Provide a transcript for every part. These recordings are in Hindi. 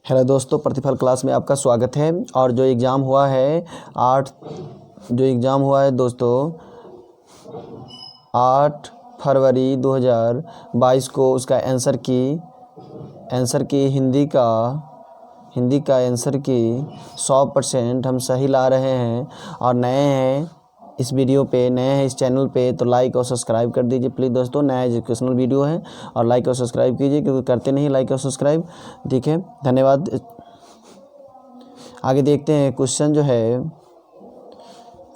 हेलो दोस्तों, प्रतिफल क्लास में आपका स्वागत है। और जो एग्ज़ाम हुआ है दोस्तों 8 फरवरी 2022 को उसका आंसर की हिंदी का आंसर की 100% हम सही ला रहे हैं। और नए हैं इस चैनल पे तो लाइक और सब्सक्राइब कर दीजिए प्लीज़ दोस्तों। नया एजुकेशनल वीडियो है और लाइक और सब्सक्राइब कीजिए, क्योंकि करते नहीं लाइक और सब्सक्राइब। ठीक है, धन्यवाद। आगे देखते हैं।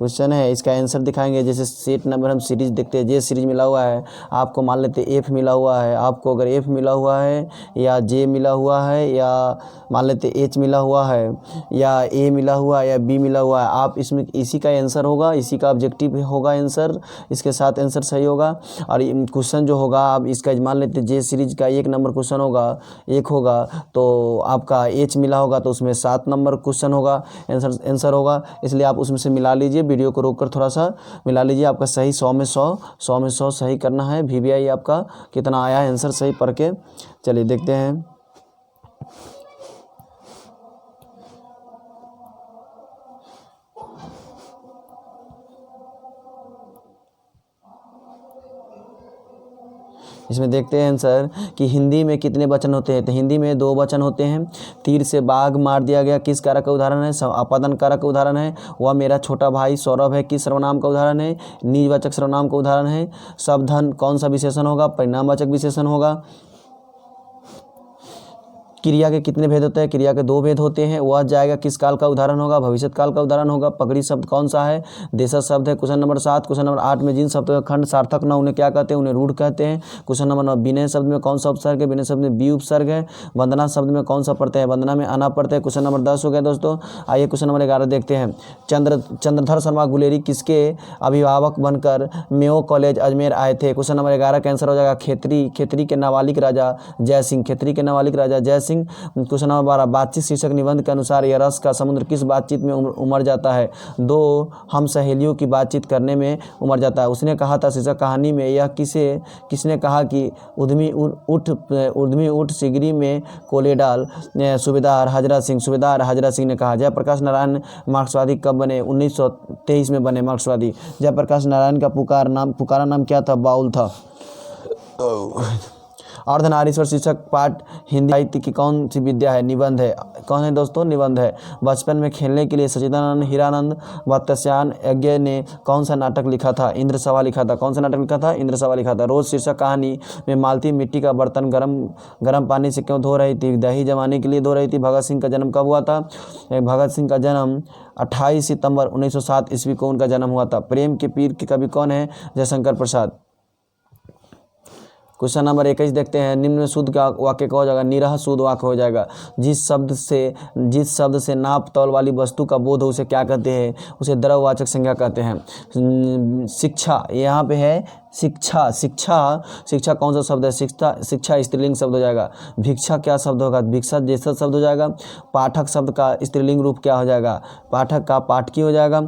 क्वेश्चन है, इसका आंसर दिखाएंगे। जैसे सेट नंबर हम सीरीज देखते हैं, जे सीरीज मिला हुआ है आपको, मान लेते एफ मिला हुआ है आपको। अगर एफ मिला हुआ है या जे मिला हुआ है या मान लेते एच मिला हुआ है या ए मिला हुआ है या बी मिला हुआ है, आप इसमें इसी का आंसर होगा, इसी का ऑब्जेक्टिव होगा आंसर, इसके साथ आंसर सही होगा। और क्वेश्चन जो होगा आप इसका मान लेते जे सीरीज का 1 नंबर क्वेश्चन होगा, 1 होगा, तो आपका एच मिला होगा तो उसमें 7 नंबर क्वेश्चन होगा, आंसर होगा। इसलिए आप उसमें से मिला लीजिए, वीडियो को रोककर थोड़ा सा मिला लीजिए। आपका सही 100 में 100 सही करना है। VBI आपका कितना आया है आंसर सही पढ़ के। चलिए देखते हैं। इसमें देखते हैं आंसर कि हिंदी में कितने वचन होते हैं। तो हिंदी में 2 वचन होते हैं। तीर से बाघ मार दिया गया किस कारक का उदाहरण है? अपादन कारक का उदाहरण है। वह मेरा छोटा भाई सौरभ है किस सर्वनाम का उदाहरण है? निजवाचक सर्वनाम का उदाहरण है। शब्दधन कौन सा विशेषण होगा? परिणामवाचक विशेषण होगा। क्रिया के कितने भेद होते हैं? क्रिया के 2 भेद होते हैं। वह जाएगा किस काल का उदाहरण होगा? भविष्यत काल का उदाहरण होगा। पगड़ी शब्द कौन सा है? देशज शब्द है। Question number 7। क्वेश्चन नंबर 8 में जिन शब्दों का खंड सार्थक न उन्हें क्या कहते हैं? उन्हें रूढ़ कहते हैं। क्वेश्चन नंबर 9 विनय शब्द में कौन सा उपसर्ग है? विनय शब्द में बी उपसर्ग है। वंदना शब्द में कौन सा प्रत्यय है? वंदना में अना प्रत्यय है। क्वेश्चन नंबर 10 हो गया दोस्तों। आइए क्वेश्चन नंबर 11 देखते हैं। चंद्रधर शर्मा गुलेरी किसके अभिभावक बनकर मेयो कॉलेज अजमेर आए थे? क्वेश्चन नंबर 11 का आंसर हो जाएगा खेतरी के नाबालिग राजा जय सिंह। क्वेश्चन नंबर 12 बातचीत शीर्षक निबंध के अनुसार यह रस का समुद्र किस बातचीत में उमड़ जाता है? 2 हम सहेलियों की बातचीत करने में उमड़ जाता है। उसने कहा था शीर्षक कहानी में यह किसने कहा कि उद्यमी उठ सिगरी में कोले डाल? सूबेदार हाजरा सिंह ने कहा। जयप्रकाश नारायण मार्क्सवादी कब बने? 1923 में बने मार्क्सवादी। जयप्रकाश नारायण का पुकारा नाम क्या था? बाउल था। अर्धनारीश्वर शीर्षक पाठ हिंदी साहित्य की कौन सी विद्या है? निबंध है। कौन है दोस्तों? निबंध है। बचपन में खेलने के लिए सच्चिदानंद हीरानंद वत्स्यायन यज्ञ ने कौन सा नाटक लिखा था? इंद्रसभा लिखा था। कौन सा नाटक लिखा था? इंद्रसभा लिखा था। रोज शीर्षक कहानी में मालती मिट्टी का बर्तन गर्म पानी से क्यों धो रही थी? दही जमाने के लिए धो रही थी। भगत सिंह का जन्म कब हुआ था? भगत सिंह का जन्म 28 सितंबर 1907 ईस्वी को उनका जन्म हुआ था। प्रेम के पीर के कवि कौन है? जयशंकर प्रसाद। क्वेश्चन नंबर 21 देखते हैं। निम्न में शुद्ध का वाक्य क्या हो जाएगा? निरह शुद्ध वाक्य हो जाएगा। जिस शब्द से नाप तौल वाली वस्तु का बोध हो उसे क्या कहते हैं? उसे द्रव्यवाचक संज्ञा कहते हैं। शिक्षा यहाँ पे है। शिक्षा कौन सा शब्द है? शिक्षा स्त्रीलिंग शब्द हो जाएगा। भिक्षा क्या शब्द होगा? भिक्षा जैसा शब्द हो जाएगा। पाठक शब्द का स्त्रीलिंग रूप क्या हो जाएगा? पाठक का पाठकी हो जाएगा।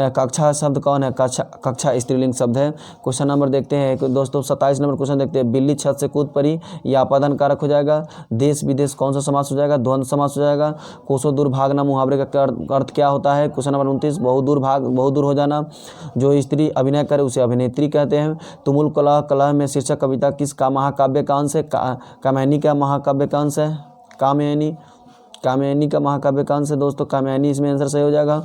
कक्षा शब्द कौन है? कक्षा स्त्रीलिंग शब्द है। क्वेश्चन नंबर देखते हैं दोस्तों। 27 नंबर क्वेश्चन देखते हैं। बिल्ली छत से कूद पड़ी या अपादन कारक हो जाएगा। देश विदेश कौन सा समास हो जाएगा? द्वंद्व समास हो जाएगा। कोसों दूर भागना मुहावरे का अर्थ क्या होता है? क्वेश्चन नंबर 29 बहुत दूर हो जाना। जो स्त्री अभिनय करे उसे अभिनेत्री कहते हैं। तुमुल कलह में शीर्षक कविता किस का महाकाव्य का अंश है? कामयानी का महाकाव्य का अंश है। कामयानी का महाकाव्य का अंश है दोस्तों। कामयानी इसमें आंसर सही हो जाएगा।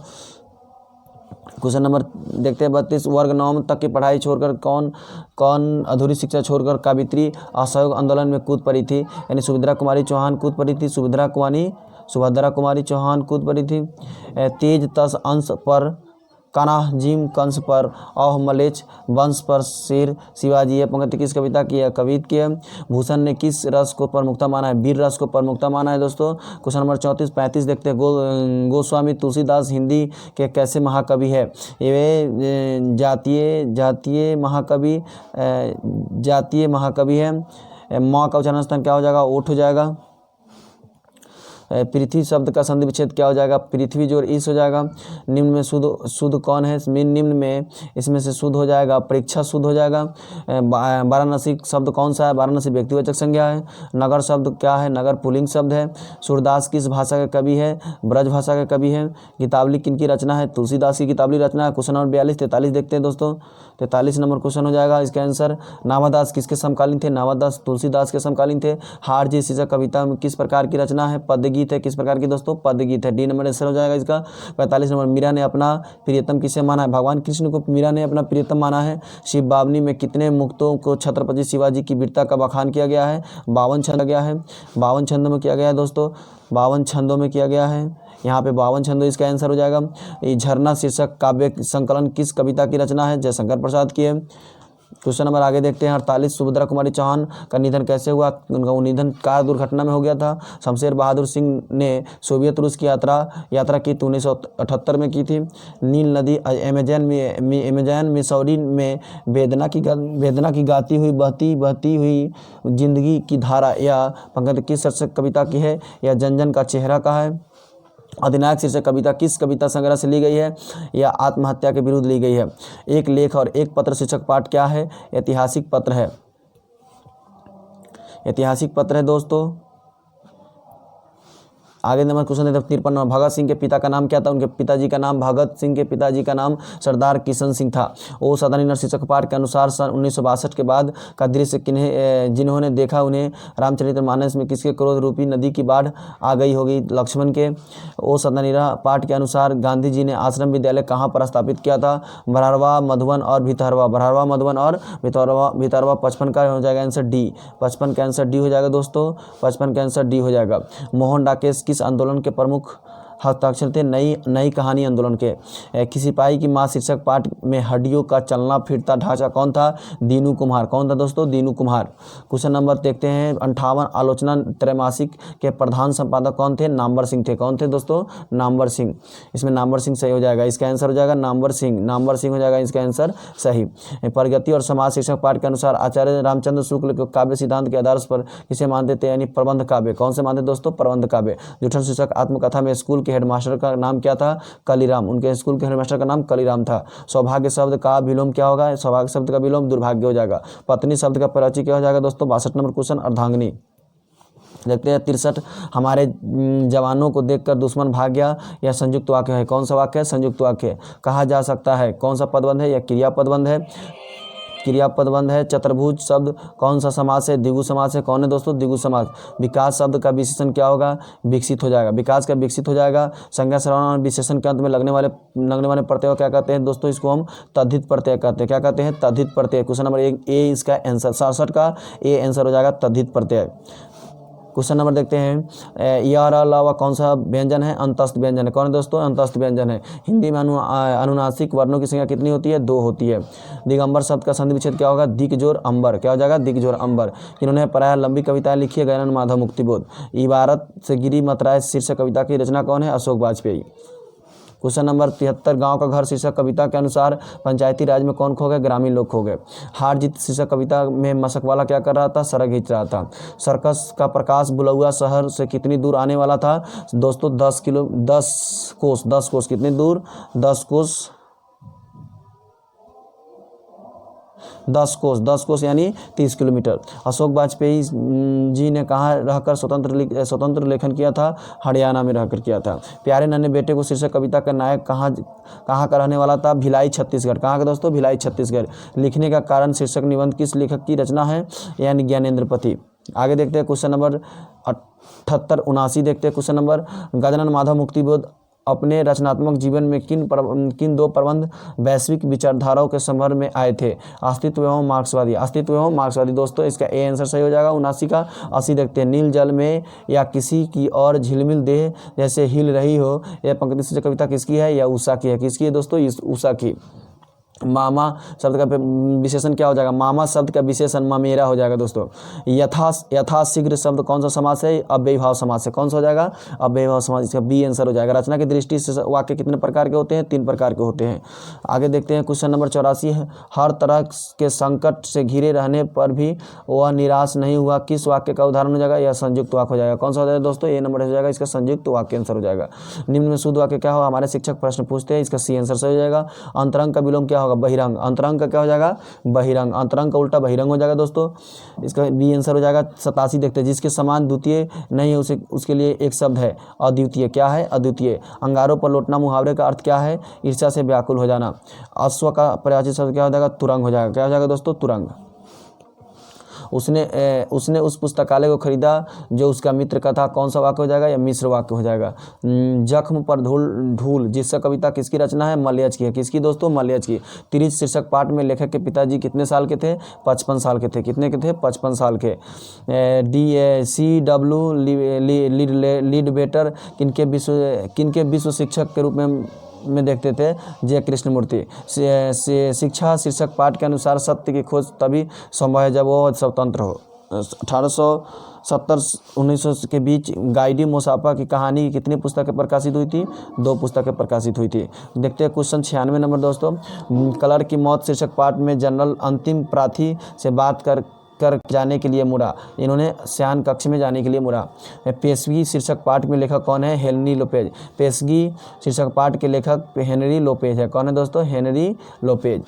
क्वेश्चन नंबर देखते हैं 32 वर्ग 9 तक की पढ़ाई छोड़कर कौन अधूरी शिक्षा छोड़कर कावित्री असहयोग आंदोलन में कूद पड़ी थी? यानी सुभद्रा कुमारी चौहान कूद पड़ी थी। सुभद्रा कुमारी चौहान कूद पड़ी थी। तेज तस अंश पर कान्हा जिम कंस पर औह मलेच्छ वंश पर शेर शिवाजी। यह पंक्ति किस कविता की है? कवित की है। भूषण ने किस रस को प्रमुखता माना है? वीर रस को प्रमुखता माना है दोस्तों। क्वेश्चन नंबर 34-35 देखते हैं। गोस्वामी तुलसीदास हिंदी के कैसे महाकवि है? ये जातीय महाकवि है। माँ का उच्चारण स्थान क्या हो जाएगा? ओठ हो जाएगा। पृथ्वी शब्द का संधि विच्छेद क्या हो जाएगा, पृथ्वी जोड़ ईश हो जाएगा। निम्न में शुद्ध कौन है, निम्न में इसमें से शुद्ध हो जाएगा परीक्षा शुद्ध हो जाएगा। वाराणसी शब्द कौन सा है, वाराणसी व्यक्तिवाचक संज्ञा है। नगर शब्द क्या है, नगर पुल्लिंग शब्द है। सूरदास किस भाषा के कवि है, ब्रज भाषा के कवि है। गीतावली किनकी रचना है, तुलसीदास की गीतावली रचना है। क्वेश्चन नंबर 43 देखते हैं दोस्तों, 43 नंबर क्वेश्चन हो जाएगा इसका आंसर। नामादास किसके समकालीन थे, नामादास तुलसीदास के समकालीन थे। हार जी शीर्षक कविता में किस प्रकार की रचना है, पद्यगीत है। किस प्रकार की दोस्तों, पद्यगीत है। डी नंबर आंसर हो जाएगा इसका। 45 नंबर, मीरा ने अपना प्रियतम किसे माना है, भगवान कृष्ण को मीरा ने अपना प्रियतम माना है। शिव बावनी में कितने मुक्तों को छत्रपति शिवाजी की वीरता का बखान किया गया है, 52 छंद गया है। 52 छंदों में किया गया है दोस्तों, 52 छंदों में किया गया है। यहाँ पे 52 छंदों इसका आंसर हो जाएगा। ये झरना शीर्षक काव्य संकलन किस कविता की रचना है, जयशंकर प्रसाद की है। क्वेश्चन नंबर आगे देखते हैं 48, सुभद्रा कुमारी चौहान का निधन कैसे हुआ, उनका निधन कार दुर्घटना में हो गया था। शमशेर बहादुर सिंह ने सोवियत रूस की यात्रा की 1978 में की थी। नील नदी अमेजन मिसौरी में वेदना की गाती हुई बहती हुई जिंदगी की धारा या पंक्ति किस शीर्षक कविता की है, या जन जन का चेहरा का है। अधिनायक शीर्षक कविता किस कविता संग्रह से ली गई है, या आत्महत्या के विरुद्ध ली गई है। एक लेख और एक पत्र शीर्षक पाठ क्या है, ऐतिहासिक पत्र है। ऐतिहासिक पत्र है दोस्तों। आगे नंबर क्वेश्चन है 53 नंबर, भगत सिंह के पिता का नाम क्या था, उनके पिताजी का नाम, भगत सिंह के पिताजी का नाम सरदार किशन सिंह था। ओ सदानी शीर्षक पाठ के अनुसार सन 1962 के बाद का दृश्य जिन्होंने देखा उन्हें रामचरितमानस में किसके क्रोध रूपी नदी की बाढ़ आ गई होगी, लक्ष्मण के। ओ सदानी पाठ के अनुसार गांधी जी ने आश्रम विद्यालय कहाँ पर स्थापित किया था, बरहरवा, मधुबन और भितरवा। बरहरवा, मधुबन और भितरवा। 55 का हो जाएगा आंसर डी। 55 का आंसर डी हो जाएगा दोस्तों, 55 का आंसर डी हो जाएगा। मोहन डाकेश किस आंदोलन के प्रमुख हस्ताक्षर थे, नई कहानी आंदोलन के। किसी सिपाही की मां शीर्षक पाठ में हड्डियों का चलना फिरता ढांचा कौन था, दीनू कुम्हार। कौन था दोस्तों, दीनू कुम्हार। क्वेश्चन नंबर देखते हैं 58, आलोचना त्रैमासिक के प्रधान संपादक कौन थे, नामवर सिंह थे। कौन थे दोस्तों, नामवर सिंह। इसमें नामवर सिंह सही हो जाएगा, इसका आंसर हो जाएगा नामवर सिंह। नामवर सिंह हो जाएगा इसका आंसर सही। प्रगति और समाज शीर्षक पाठ के अनुसार आचार्य रामचंद्र शुक्ल के काव्य सिद्धांत के आधार पर किसे मानते थे, यानी प्रबंध काव्य। कौन से मानते दोस्तों, प्रबंध काव्य। जूठन शीर्षक आत्मकथा में स्कूल हेडमास्टर का नाम क्या था, कलीराम। उनके स्कूल के हेडमास्टर का नाम कलीराम था। सौभाग्य शब्द का विलोम क्या होगा, सौभाग्य शब्द का विलोम दुर्भाग्य हो जाएगा। पत्नी शब्द का परिचय क्या हो जाएगा दोस्तों, 62 नंबर क्वेश्चन अर्धांगिनी। देखते हैं 63, हमारे जवानों को देखकर दुश्मन भाग गया, या संयुक्त वाक्य है। कौन सा वाक्य है, संयुक्त वाक्य। कहा जा सकता है, कौन सा पदबंध है, या क्रियापदबंध है। क्रियापदबंध है। चतुर्भुज शब्द कौन सा समास है, द्विगु समास है। कौन है दोस्तों, द्विगु समास। विकास शब्द का विशेषण क्या होगा, विकसित हो जाएगा। विकास का विकसित हो जाएगा। संज्ञा सर्वनाम विशेषण के अंत में लगने वाले प्रत्यय क्या कहते हैं दोस्तों, इसको हम तद्धित प्रत्यय कहते हैं। क्या कहते हैं, तद्धित प्रत्यय। क्वेश्चन नंबर 1 ए इसका आंसर, 67 का ए आंसर हो जाएगा तद्धित प्रत्यय। क्वेश्चन नंबर देखते हैं, यार अलावा कौन सा व्यंजन है, अंतस्थ व्यंजन है। कौन है दोस्तों, अंतस्थ व्यंजन है। हिंदी में अनुनासिक वर्णों की संख्या कितनी होती है, 2 होती है। दिगंबर शब्द का संधि विच्छेद क्या होगा, दिग्जोर अंबर। क्या हो जाएगा, दिग्जोर अंबर। इन्होंने प्रायः लंबी कविताएं लिखी है, गयानंद माधव, मुक्तिबोध। इबारत से गिरी मतराय शीर्षक कविता की रचना कौन है, अशोक वाजपेयी। क्वेश्चन नंबर 73, गांव का घर शीर्षक कविता के अनुसार पंचायती राज में कौन खो गए, ग्रामीण लोग खो गए। हार जीत शीर्षक कविता में मशक वाला क्या कर रहा था, सड़क खींच रहा था। सर्कस का प्रकाश बुलौआ शहर से कितनी दूर आने वाला था दोस्तों, 10 कोस। कितनी दूर, 10 कोस। 10 कोस यानी 30 किलोमीटर। अशोक वाजपेयी जी ने कहाँ रहकर स्वतंत्र लेखन किया था, हरियाणा में रहकर किया था। प्यारे नन्हे बेटे को शीर्षक कविता का नायक कहाँ का रहने वाला था, भिलाई छत्तीसगढ़। कहाँ का दोस्तों, भिलाई छत्तीसगढ़। लिखने का कारण शीर्षक निबंध किस लेखक की रचना है, यानी ज्ञानेंद्र पति। आगे देखते हैं क्वेश्चन नंबर 78 79 देखते हैं क्वेश्चन नंबर। गजानन माधव मुक्तिबोध अपने रचनात्मक जीवन में किन 2 प्रबंध वैश्विक विचारधाराओं के संदर्भ में आए थे, अस्तित्व एवं मार्क्सवादी। दोस्तों इसका ए आंसर सही हो जाएगा 79 का। 80 देखते हैं, नील जल में या किसी की और झिलमिल देह जैसे हिल रही हो, यह पंक्ति शीर्षक कविता किसकी है, या उषा की है। किसकी है दोस्तों, उषा की। मामा शब्द का विशेषण क्या हो जाएगा, मामा शब्द का विशेषण ममेरा हो जाएगा दोस्तों। यथाशीघ्र शब्द कौन सा समास है, अव्ययीभाव समास है, कौन सा हो जाएगा, अव्ययीभाव समास, इसका बी आंसर हो जाएगा। रचना की दृष्टि से वाक्य कितने प्रकार के होते हैं, 3 प्रकार के होते हैं। आगे देखते हैं क्वेश्चन नंबर 84 है, हर तरह के संकट से घिरे रहने पर भी वह निराश नहीं हुआ, किस वाक्य का उदाहरण हो जाएगा, यह संयुक्त वाक्य हो जाएगा। कौन सा हो जाएगा दोस्तों, ए नंबर हो जाएगा, इसका संयुक्त वाक्य आंसर हो जाएगा। निम्न में शुद्ध वाक्य क्या होगा, हमारे शिक्षक प्रश्न पूछते हैं, इसका सी आंसर सही हो जाएगा। अंतरंग का विलोम क्या होगा, बहिरंग, अंतरंग का क्या हो जाएगा, बहिरंग, अंतरंग का उल्टा बहिरंग हो जाएगा दोस्तों, इसका बी आंसर हो जाएगा। 87 देखते हैं, जिसके समान द्वितीय नहीं है उसे उसके लिए एक शब्द है अद्वितीय, क्या है, अद्वितीय। अंगारों पर लौटना मुहावरे का अर्थ क्या है, ईर्ष्या से व्याकुल हो जाना। अश्व का पर्यायवाची शब्द क्या हो जाएगा, तुरंग हो जाएगा, क्या हो जाएगा दोस्तों, तुरंग। उसने उस पुस्तकालय को खरीदा जो उसका मित्र का था, कौन सा वाक्य हो जाएगा, या मिश्र वाक्य हो जाएगा। जख्म पर धूल जिसका कविता किसकी रचना है, मलयज की है, किसकी दोस्तों, मलयज की। तिरिच शीर्षक पाठ में लेखक के पिताजी कितने साल के थे, 55 साल के थे, कितने के थे, 55 साल के। CW लीडबेटर किनके विश्व शिक्षक के रूप में देखते थे, जय कृष्णमूर्ति। शिक्षा शीर्षक पाठ के अनुसार सत्य की खोज तभी संभव है जब वो स्वतंत्र हो। 1870-1900 के बीच गाइडी मोसापा की कहानी की कितनी पुस्तकें प्रकाशित हुई थी, 2 पुस्तकें प्रकाशित हुई थी। देखते हैं क्वेश्चन 96 नंबर दोस्तों, कलर की मौत शीर्षक पाठ में जनरल अंतिम प्रार्थी से बात कर जाने के लिए मुड़ा, इन्होंने शयन कक्ष में जाने के लिए मुड़ा। पेशगी शीर्षक पाठ में लेखक कौन है, हेनरी लोपेज। पेशगी शीर्षक पाठ के लेखक हेनरी लोपेज है, कौन है दोस्तों, हेनरी लोपेज।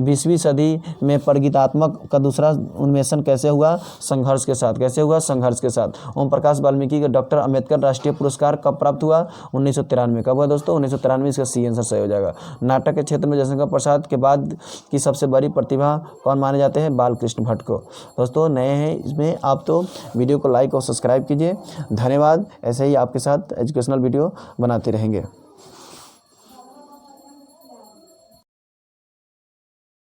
20वीं सदी में प्रगीतात्मक का दूसरा उन्मेषण कैसे हुआ, संघर्ष के साथ, कैसे हुआ, संघर्ष के साथ। ओम प्रकाश वाल्मीकि का डॉक्टर अम्बेडकर राष्ट्रीय पुरस्कार कब प्राप्त हुआ, 1993, कब हुआ दोस्तों, 1993, इसका सी आंसर सही हो जाएगा। नाटक के क्षेत्र में जयशंकर प्रसाद के बाद की सबसे बड़ी प्रतिभा कौन माने जाते हैं, बालकृष्ण भट्ट को। दोस्तों नए हैं इसमें आप तो वीडियो को लाइक और सब्सक्राइब कीजिए। धन्यवाद, ऐसे ही आपके साथ एजुकेशनल वीडियो बनाते रहेंगे।